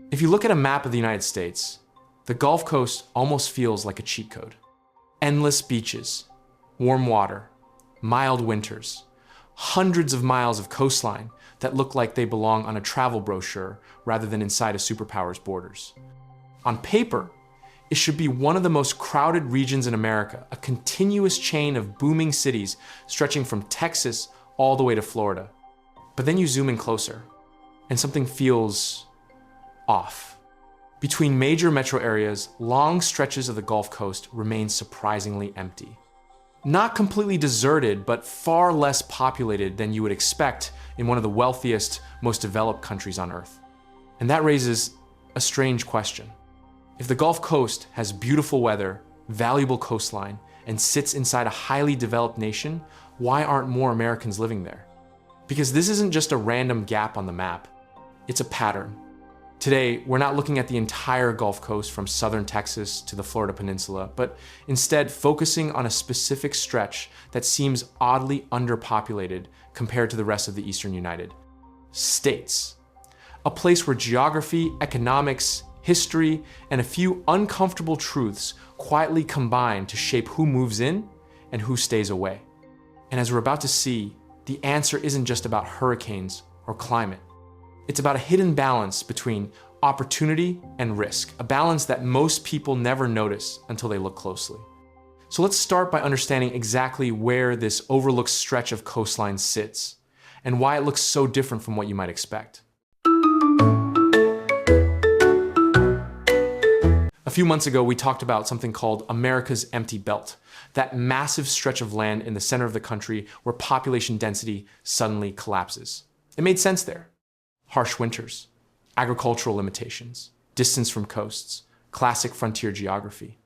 If you look at a map of the United States, the Gulf Coast almost feels like a cheat code. Endless beaches, warm water, mild winters, hundreds of miles of coastline that look like they belong on a travel brochure rather than inside a superpower's borders. On paper, it should be one of the most crowded regions in America, a continuous chain of booming cities stretching from Texas all the way to Florida. But then you zoom in closer, and something feels off. Between major metro areas, long stretches of the Gulf Coast remain surprisingly empty. Not completely deserted, but far less populated than you would expect in one of the wealthiest, most developed countries on Earth. And that raises a strange question. If the Gulf Coast has beautiful weather, valuable coastline, and sits inside a highly developed nation, why aren't more Americans living there? Because this isn't just a random gap on the map, it's a pattern. Today, we're not looking at the entire Gulf Coast from southern Texas to the Florida Peninsula, but instead focusing on a specific stretch that seems oddly underpopulated compared to the rest of the Eastern United States. A place where geography, economics, history, and a few uncomfortable truths quietly combine to shape who moves in and who stays away. And as we're about to see, the answer isn't just about hurricanes or climate. It's about a hidden balance between opportunity and risk, a balance that most people never notice until they look closely. So let's start by understanding exactly where this overlooked stretch of coastline sits and why it looks so different from what you might expect. A few months ago, we talked about something called America's Empty Belt, that massive stretch of land in the center of the country where population density suddenly collapses. It made sense there. Harsh winters, agricultural limitations, distance from coasts, classic frontier geography.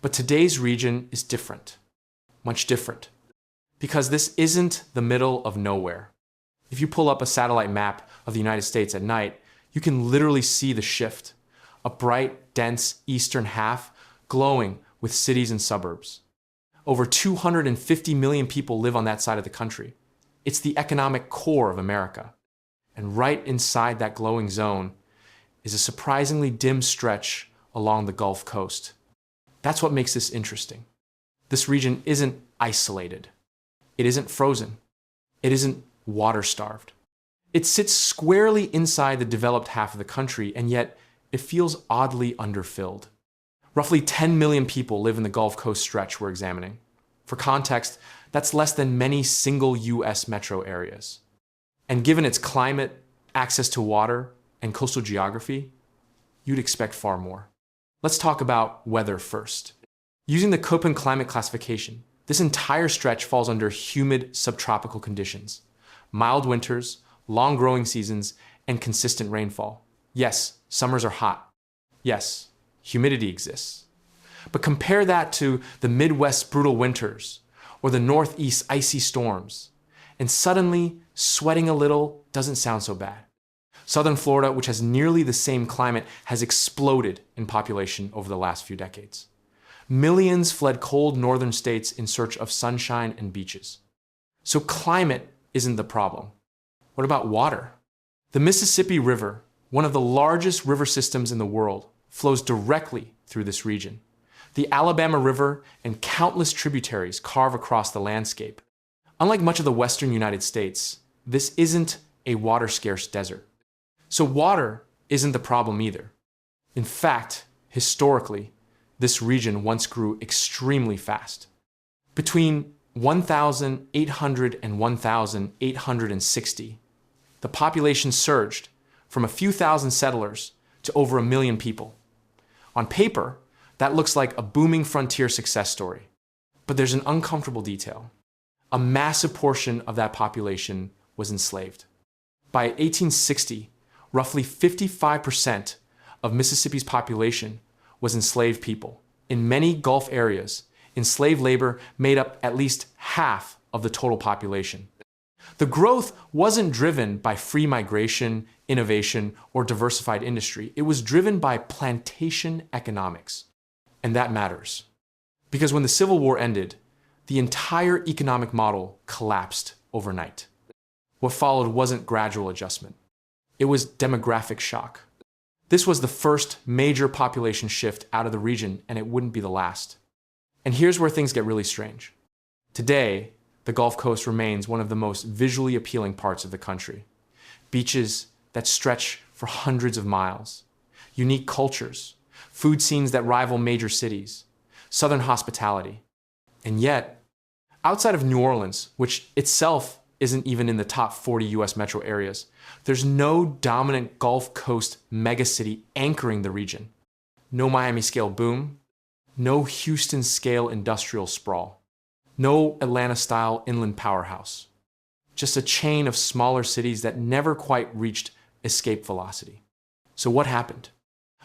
But today's region is different, much different, because this isn't the middle of nowhere. If you pull up a satellite map of the United States at night, you can literally see the shift. A bright, dense eastern half glowing with cities and suburbs. Over 250 million people live on that side of the country. It's the economic core of America. And right inside that glowing zone is a surprisingly dim stretch along the Gulf Coast. That's what makes this interesting. This region isn't isolated. It isn't frozen. It isn't water-starved. It sits squarely inside the developed half of the country, and yet it feels oddly underfilled. Roughly 10 million people live in the Gulf Coast stretch we're examining. For context, that's less than many single US metro areas. And given its climate, access to water, and coastal geography, you'd expect far more. Let's talk about weather first. Using the Köppen climate classification, this entire stretch falls under humid subtropical conditions. Mild winters, long growing seasons, and consistent rainfall. Yes, summers are hot. Yes, humidity exists. But compare that to the Midwest's brutal winters or the Northeast icy storms, and suddenly sweating a little doesn't sound so bad. Southern Florida, which has nearly the same climate, has exploded in population over the last few decades. Millions fled cold northern states in search of sunshine and beaches. So climate isn't the problem. What about water? The Mississippi River, one of the largest river systems in the world, flows directly through this region. The Alabama River and countless tributaries carve across the landscape. Unlike much of the western United States, this isn't a water-scarce desert. So water isn't the problem either. In fact, historically, this region once grew extremely fast. Between 1,800 and 1,860, the population surged from a few thousand settlers to over 1 million people. On paper, that looks like a booming frontier success story. But there's an uncomfortable detail. A massive portion of that population was enslaved. By 1860, roughly 55% of Mississippi's population was enslaved people. In many Gulf areas, enslaved labor made up at least half of the total population. The growth wasn't driven by free migration, innovation, or diversified industry. It was driven by plantation economics. And that matters. Because when the Civil War ended, the entire economic model collapsed overnight. What followed wasn't gradual adjustment. It was demographic shock. This was the first major population shift out of the region, and it wouldn't be the last. And here's where things get really strange. Today, the Gulf Coast remains one of the most visually appealing parts of the country. Beaches that stretch for hundreds of miles, unique cultures, food scenes that rival major cities, southern hospitality. And yet, outside of New Orleans, which itself isn't even in the top 40 US metro areas, there's no dominant Gulf Coast megacity anchoring the region. No Miami-scale boom, no Houston-scale industrial sprawl, no Atlanta-style inland powerhouse. Just a chain of smaller cities that never quite reached escape velocity. So what happened?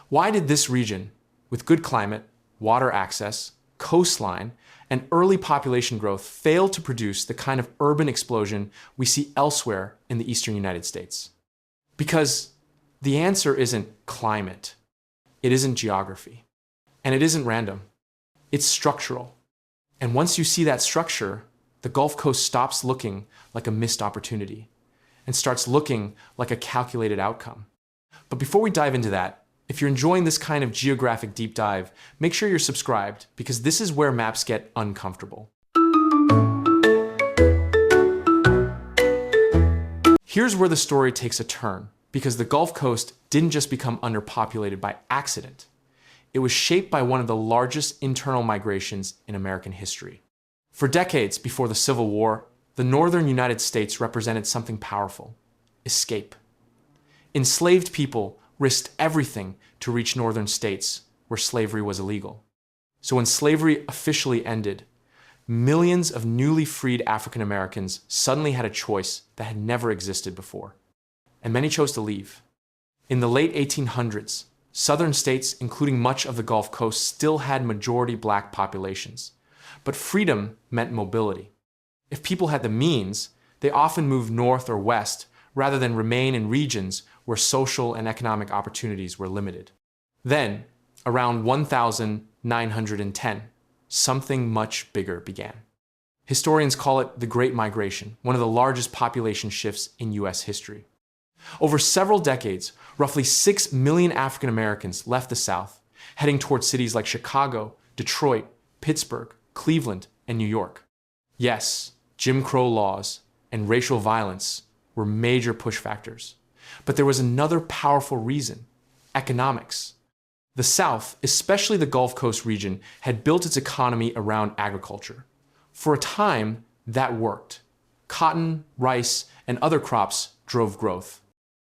Why did this region, with good climate, water access, coastline, and early population growth, fail to produce the kind of urban explosion we see elsewhere in the eastern United States? Because the answer isn't climate, it isn't geography, and it isn't random. It's structural. And once you see that structure, the Gulf Coast stops looking like a missed opportunity and starts looking like a calculated outcome. But before we dive into that, if you're enjoying this kind of geographic deep dive, make sure you're subscribed, because this is where maps get uncomfortable. Here's where the story takes a turn, because the Gulf Coast didn't just become underpopulated by accident. It was shaped by one of the largest internal migrations in American history. For decades before the Civil War, the northern United States represented something powerful: escape. Enslaved people risked everything to reach northern states where slavery was illegal. So when slavery officially ended, millions of newly freed African Americans suddenly had a choice that had never existed before. And many chose to leave. In the late 1800s, southern states, including much of the Gulf Coast, still had majority black populations. But freedom meant mobility. If people had the means, they often moved north or west rather than remain in regions where social and economic opportunities were limited. Then, around 1910, something much bigger began. Historians call it the Great Migration, one of the largest population shifts in US history. Over several decades, roughly 6 million African Americans left the South, heading towards cities like Chicago, Detroit, Pittsburgh, Cleveland, and New York. Yes, Jim Crow laws and racial violence were major push factors. But there was another powerful reason: economics. The South, especially the Gulf Coast region, had built its economy around agriculture. For a time, that worked. Cotton, rice, and other crops drove growth.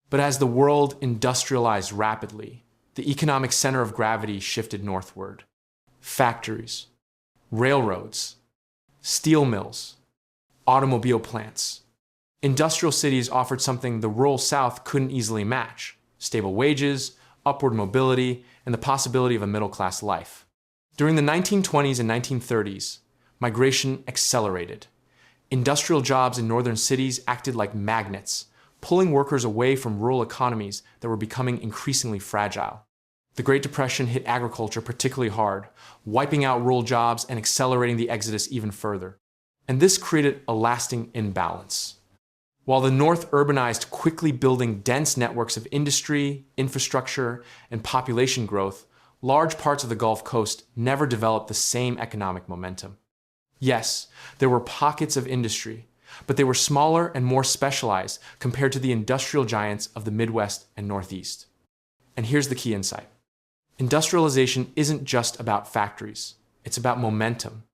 But as the world industrialized rapidly, the economic center of gravity shifted northward. Factories, railroads, steel mills, automobile plants. Industrial cities offered something the rural South couldn't easily match: stable wages, upward mobility, and the possibility of a middle-class life. During the 1920s and 1930s, migration accelerated. Industrial jobs in northern cities acted like magnets, pulling workers away from rural economies that were becoming increasingly fragile. The Great Depression hit agriculture particularly hard, wiping out rural jobs and accelerating the exodus even further. And this created a lasting imbalance. While the North urbanized, quickly building dense networks of industry, infrastructure, and population growth, large parts of the Gulf Coast never developed the same economic momentum. Yes, there were pockets of industry, but they were smaller and more specialized compared to the industrial giants of the Midwest and Northeast. And here's the key insight: industrialization isn't just about factories, it's about momentum.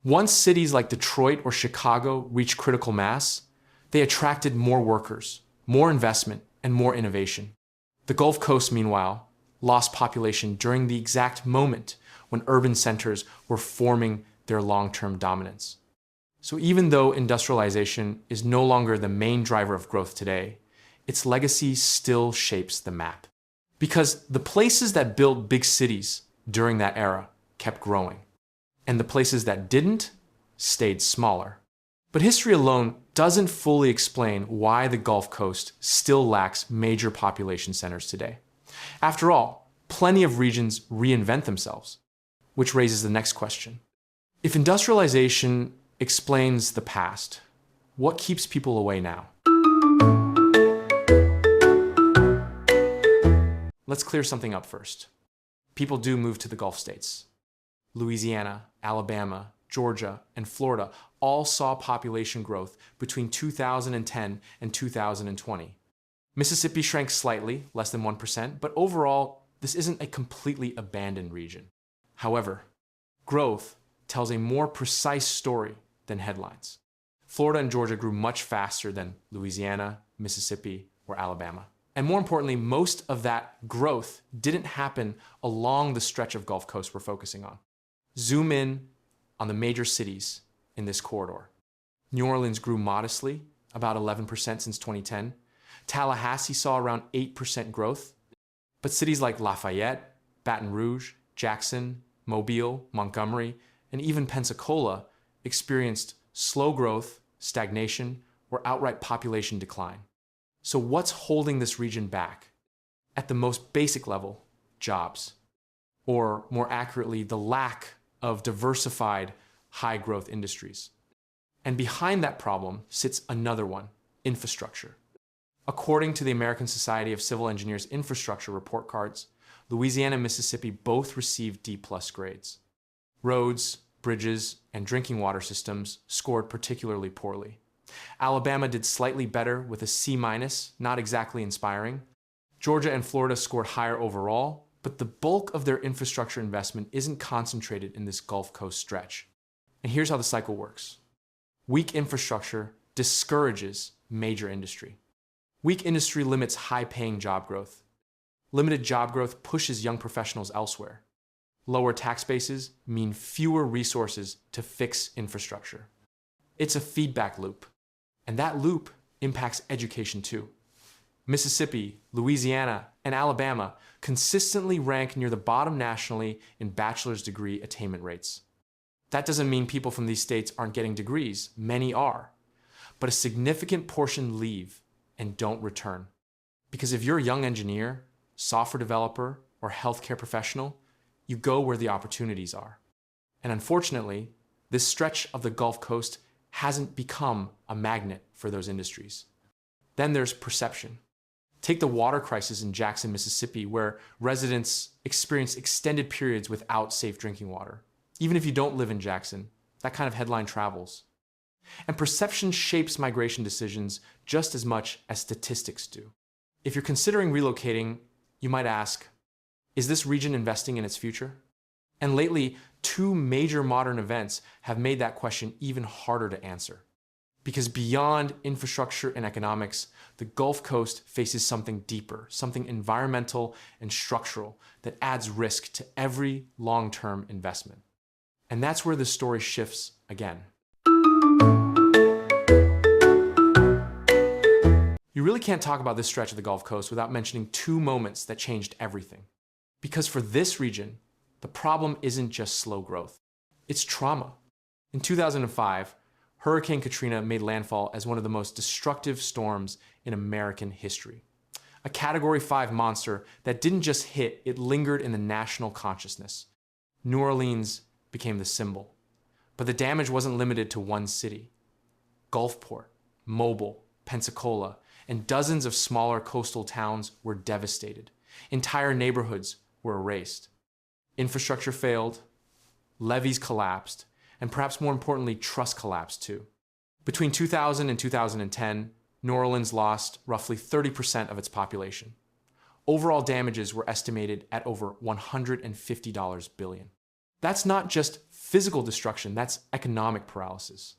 Once cities like Detroit or Chicago reached critical mass, they attracted more workers, more investment, and more innovation. The Gulf Coast, meanwhile, lost population during the exact moment when urban centers were forming their long-term dominance. So even though industrialization is no longer the main driver of growth today, its legacy still shapes the map. Because the places that built big cities during that era kept growing, and the places that didn't stayed smaller. But history alone doesn't fully explain why the Gulf Coast still lacks major population centers today. After all, plenty of regions reinvent themselves, which raises the next question. If industrialization explains the past, what keeps people away now? Let's clear something up first. People do move to the Gulf states. Louisiana, Alabama, Georgia, and Florida all saw population growth between 2010 and 2020. Mississippi shrank slightly, less than 1%, but overall, this isn't a completely abandoned region. However, growth tells a more precise story than headlines. Florida and Georgia grew much faster than Louisiana, Mississippi, or Alabama. And more importantly, most of that growth didn't happen along the stretch of Gulf Coast we're focusing on. Zoom in on the major cities in this corridor. New Orleans grew modestly, about 11% since 2010. Tallahassee saw around 8% growth. But cities like Lafayette, Baton Rouge, Jackson, Mobile, Montgomery, and even Pensacola experienced slow growth, stagnation, or outright population decline. So what's holding this region back? At the most basic level, jobs. Or more accurately, the lack of diversified high-growth industries. And behind that problem sits another one, infrastructure. According to the American Society of Civil Engineers infrastructure report cards, Louisiana and Mississippi both received D+ grades. Roads, bridges, and drinking water systems scored particularly poorly. Alabama did slightly better with a C-, not exactly inspiring. Georgia and Florida scored higher overall, but the bulk of their infrastructure investment isn't concentrated in this Gulf Coast stretch. And here's how the cycle works. Weak infrastructure discourages major industry. Weak industry limits high-paying job growth. Limited job growth pushes young professionals elsewhere. Lower tax bases mean fewer resources to fix infrastructure. It's a feedback loop, and that loop impacts education too. Mississippi, Louisiana, and Alabama consistently rank near the bottom nationally in bachelor's degree attainment rates. That doesn't mean people from these states aren't getting degrees. Many are. But a significant portion leave and don't return. Because if you're a young engineer, software developer, or healthcare professional, you go where the opportunities are. And unfortunately, this stretch of the Gulf Coast hasn't become a magnet for those industries. Then there's perception. Take the water crisis in Jackson, Mississippi, where residents experience extended periods without safe drinking water. Even if you don't live in Jackson, that kind of headline travels. And perception shapes migration decisions just as much as statistics do. If you're considering relocating, you might ask, is this region investing in its future? And lately, two major modern events have made that question even harder to answer. Because beyond infrastructure and economics, the Gulf Coast faces something deeper, something environmental and structural that adds risk to every long-term investment. And that's where the story shifts again. You really can't talk about this stretch of the Gulf Coast without mentioning two moments that changed everything. Because for this region, the problem isn't just slow growth, it's trauma. In 2005, Hurricane Katrina made landfall as one of the most destructive storms in American history. A Category 5 monster that didn't just hit, it lingered in the national consciousness. New Orleans became the symbol. But the damage wasn't limited to one city. Gulfport, Mobile, Pensacola, and dozens of smaller coastal towns were devastated. Entire neighborhoods were erased. Infrastructure failed, levees collapsed, and perhaps more importantly, trust collapsed too. Between 2000 and 2010, New Orleans lost roughly 30% of its population. Overall damages were estimated at over $150 billion. That's not just physical destruction, that's economic paralysis.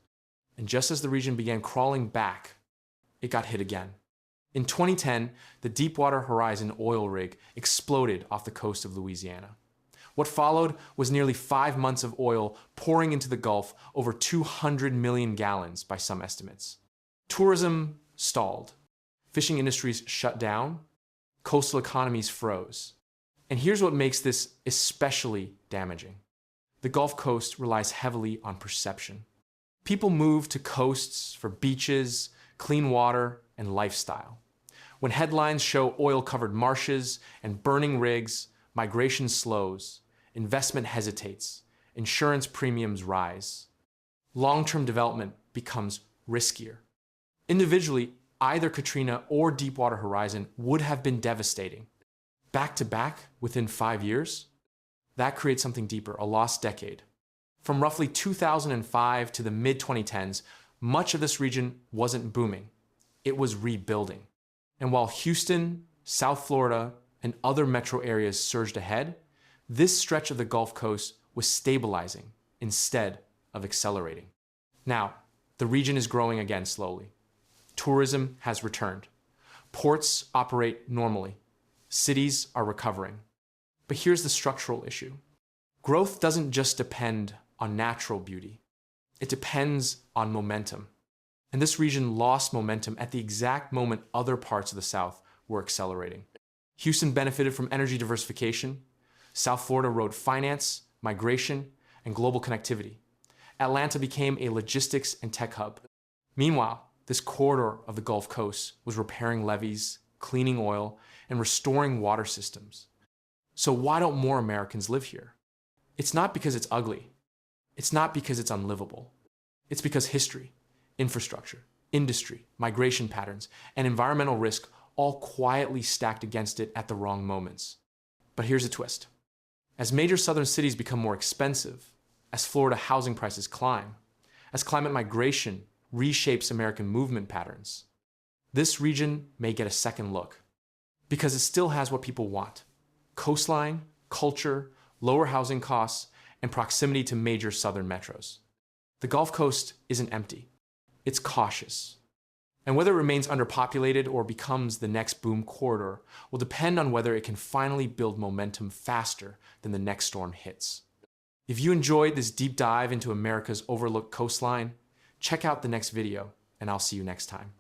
And just as the region began crawling back, it got hit again. In 2010, the Deepwater Horizon oil rig exploded off the coast of Louisiana. What followed was nearly 5 months of oil pouring into the Gulf, over 200 million gallons by some estimates. Tourism stalled. Fishing industries shut down. Coastal economies froze. And here's what makes this especially damaging. The Gulf Coast relies heavily on perception. People move to coasts for beaches, clean water, and lifestyle. When headlines show oil-covered marshes and burning rigs, migration slows, investment hesitates, insurance premiums rise. Long-term development becomes riskier. Individually, either Katrina or Deepwater Horizon would have been devastating. back to back within 5 years? That creates something deeper, a lost decade. From roughly 2005 to the mid-2010s, much of this region wasn't booming. It was rebuilding. And while Houston, South Florida, and other metro areas surged ahead, this stretch of the Gulf Coast was stabilizing instead of accelerating. Now, the region is growing again slowly. Tourism has returned. Ports operate normally. Cities are recovering. But here's the structural issue. Growth doesn't just depend on natural beauty. It depends on momentum. And this region lost momentum at the exact moment other parts of the South were accelerating. Houston benefited from energy diversification. South Florida rode finance, migration, and global connectivity. Atlanta became a logistics and tech hub. Meanwhile, this corridor of the Gulf Coast was repairing levees, cleaning oil, and restoring water systems. So why don't more Americans live here? It's not because it's ugly. It's not because it's unlivable. It's because history, infrastructure, industry, migration patterns, and environmental risk all quietly stacked against it at the wrong moments. But here's a twist. As major southern cities become more expensive, as Florida housing prices climb, as climate migration reshapes American movement patterns, this region may get a second look. Because it still has what people want: coastline, culture, lower housing costs, and proximity to major southern metros. The Gulf Coast isn't empty. It's cautious. And whether it remains underpopulated or becomes the next boom corridor will depend on whether it can finally build momentum faster than the next storm hits. If you enjoyed this deep dive into America's overlooked coastline, check out the next video, and I'll see you next time.